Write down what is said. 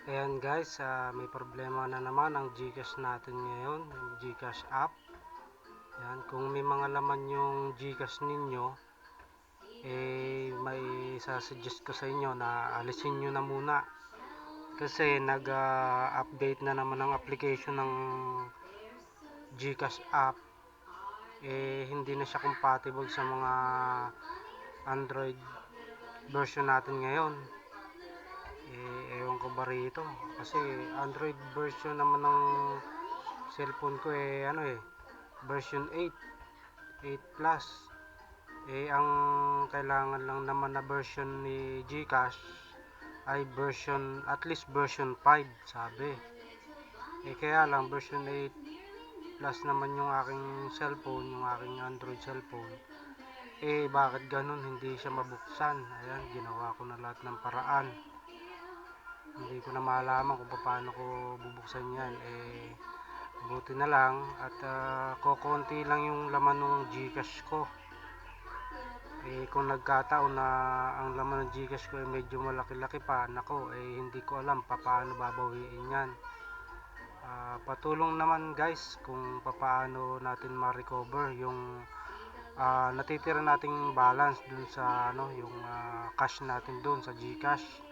Ayan guys, may problema na naman ang GCash natin ngayon, yung GCash app. Ayan, kung may mga laman yung GCash ninyo, may sasuggest ko sa inyo na alisin nyo na muna. Kasi nag-update na naman ang application ng GCash app. Hindi na siya compatible sa mga Android version natin ngayon. Ewan ko ba rito, kasi Android version naman ng cellphone ko version 8 plus. Ang kailangan lang naman na version ni GCash ay version, at least version 5 sabi. Kaya lang version 8 plus naman yung aking cellphone, yung aking Android cellphone. Bakit ganun, hindi siya mabuksan? Ayan, ginawa ko na lahat ng paraan. Hindi ko na malaman kung paano ko bubuksan yan. Buti na lang at kokonti lang yung laman ng GCash ko. Kung nagkataon na ang laman ng GCash ko ay medyo malaki-laki pa, nako, hindi ko alam paano babawiin yan. Patulong naman guys kung paano natin ma-recover yung natitira nating balance dun sa yung cash natin dun sa GCash.